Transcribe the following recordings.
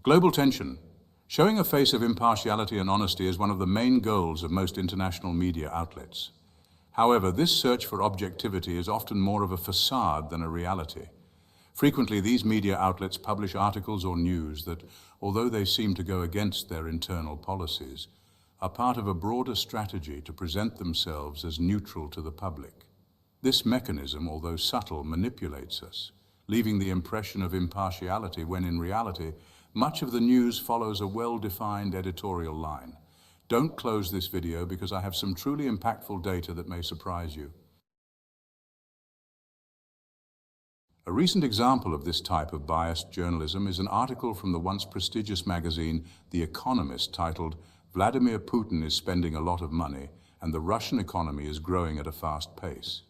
Global tension. Showing a face of impartiality and honesty is one of the main goals of most international media outlets. However, this search for objectivity is often more of a facade than a reality. Frequently, these media outlets publish articles or news that, although they seem to go against their internal policies, are part of a broader strategy to present themselves as neutral to the public. This mechanism, although subtle, manipulates us, leaving the impression of impartiality when in reality, much of the news follows a well-defined editorial line. Don't close this video because I have some truly impactful data that may surprise you. A recent example of this type of biased journalism is an article from the once prestigious magazine The Economist titled "Vladimir Putin is spending a lot of money and the Russian economy is growing at a fast pace."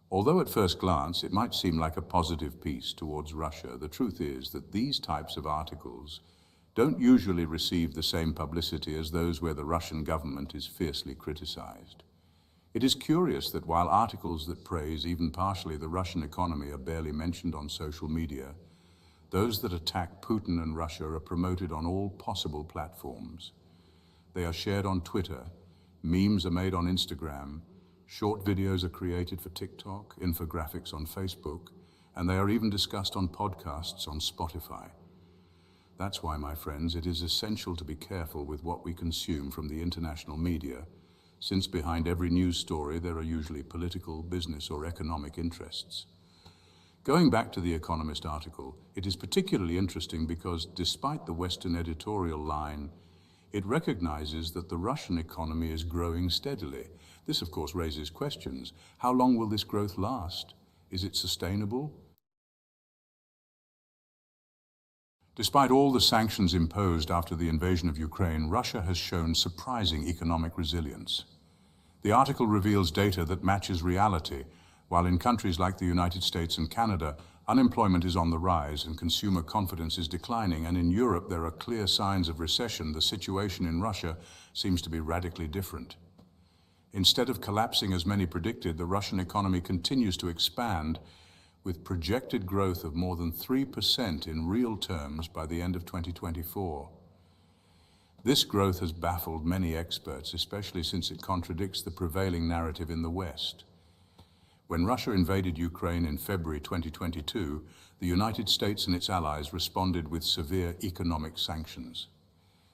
Although at first glance it might seem like a positive piece towards Russia, the truth is that these types of articles don't usually receive the same publicity as those where the Russian government is fiercely criticized. It is curious that while articles that praise even partially the Russian economy are barely mentioned on social media, those that attack Putin and Russia are promoted on all possible platforms. They are shared on Twitter, memes are made on Instagram, short videos are created for TikTok, infographics on Facebook, and they are even discussed on podcasts on Spotify. That's why, my friends, it is essential to be careful with what we consume from the international media, since behind every news story there are usually political, business, or economic interests. Going back to the Economist article, it is particularly interesting because, despite the Western editorial line, it recognizes that the Russian economy is growing steadily. This, of course, raises questions. How long will this growth last? Is it sustainable? Despite all the sanctions imposed after the invasion of Ukraine, Russia has shown surprising economic resilience. The article reveals data that matches reality. While in countries like the United States and Canada, unemployment is on the rise and consumer confidence is declining, and in Europe there are clear signs of recession, the situation in Russia seems to be radically different. Instead of collapsing as many predicted, the Russian economy continues to expand, with projected growth of more than 3% in real terms by the end of 2024. This growth has baffled many experts, especially since it contradicts the prevailing narrative in the West. When Russia invaded Ukraine in February 2022, the United States and its allies responded with severe economic sanctions.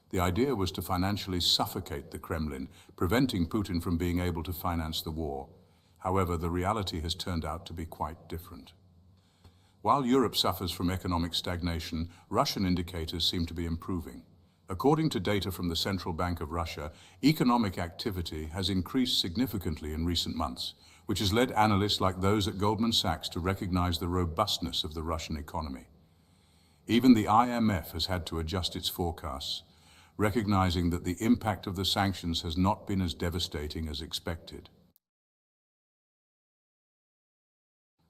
The idea was to financially suffocate the Kremlin, preventing Putin from being able to finance the war. However, the reality has turned out to be quite different. While Europe suffers from economic stagnation, Russian indicators seem to be improving. According to data from the Central Bank of Russia, economic activity has increased significantly in recent months, which has led analysts like those at Goldman Sachs to recognize the robustness of the Russian economy. Even the IMF has had to adjust its forecasts, recognizing that the impact of the sanctions has not been as devastating as expected.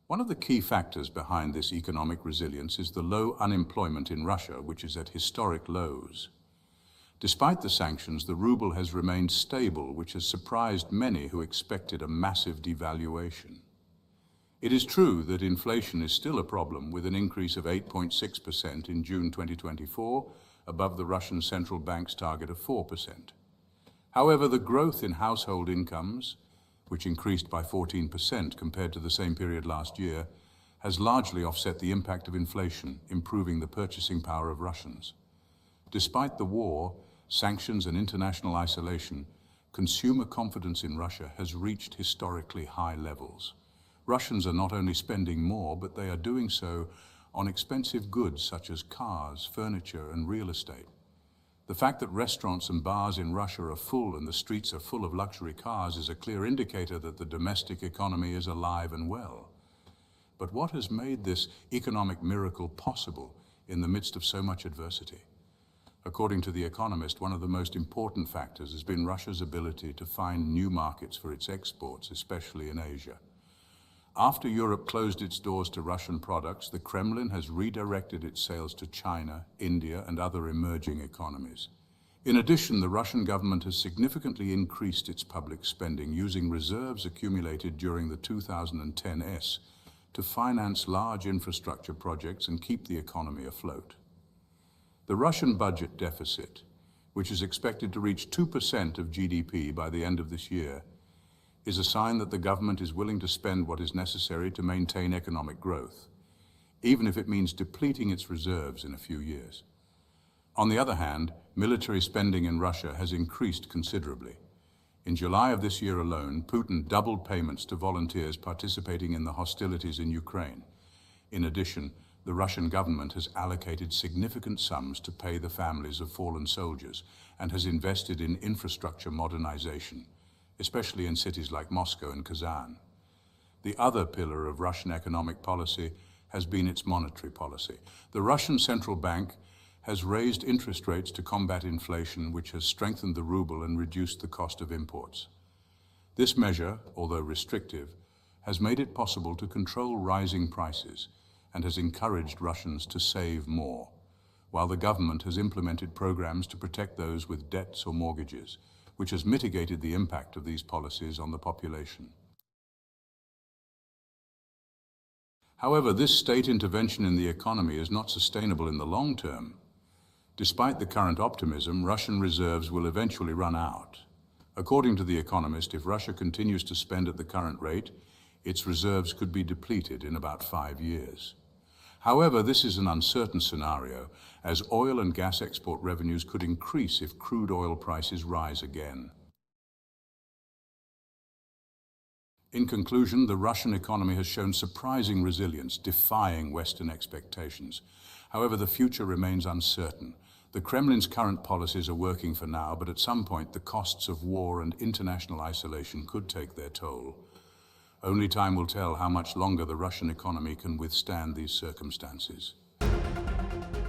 One of the key factors behind this economic resilience is the low unemployment in Russia, which is at historic lows. Despite the sanctions, the ruble has remained stable, which has surprised many who expected a massive devaluation. It is true that inflation is still a problem, with an increase of 8.6% in June 2024, above the Russian central bank's target of 4%. However, the growth in household incomes, which increased by 14% compared to the same period last year, has largely offset the impact of inflation, improving the purchasing power of Russians. Despite the war, sanctions and international isolation, consumer confidence in Russia has reached historically high levels. Russians are not only spending more, but they are doing so on expensive goods such as cars, furniture, and real estate. The fact that restaurants and bars in Russia are full and the streets are full of luxury cars is a clear indicator that the domestic economy is alive and well. But what has made this economic miracle possible in the midst of so much adversity? According to The Economist, one of the most important factors has been Russia's ability to find new markets for its exports, especially in Asia. After Europe closed its doors to Russian products, the Kremlin has redirected its sales to China, India, and other emerging economies. In addition, the Russian government has significantly increased its public spending, using reserves accumulated during the 2010s to finance large infrastructure projects and keep the economy afloat. The Russian budget deficit, which is expected to reach 2% of GDP by the end of this year, is a sign that the government is willing to spend what is necessary to maintain economic growth, even if it means depleting its reserves in a few years. On the other hand, military spending in Russia has increased considerably. In July of this year alone, Putin doubled payments to volunteers participating in the hostilities in Ukraine. In addition, the Russian government has allocated significant sums to pay the families of fallen soldiers and has invested in infrastructure modernization, especially in cities like Moscow and Kazan. The other pillar of Russian economic policy has been its monetary policy. The Russian central bank has raised interest rates to combat inflation, which has strengthened the ruble and reduced the cost of imports. This measure, although restrictive, has made it possible to control rising prices and has encouraged Russians to save more, while the government has implemented programs to protect those with debts or mortgages, which has mitigated the impact of these policies on the population. However, this state intervention in the economy is not sustainable in the long term. Despite the current optimism, Russian reserves will eventually run out. According to The Economist, if Russia continues to spend at the current rate, its reserves could be depleted in about 5 years. However, this is an uncertain scenario, as oil and gas export revenues could increase if crude oil prices rise again. In conclusion, the Russian economy has shown surprising resilience, defying Western expectations. However, the future remains uncertain. The Kremlin's current policies are working for now, but at some point the costs of war and international isolation could take their toll. Only time will tell how much longer the Russian economy can withstand these circumstances.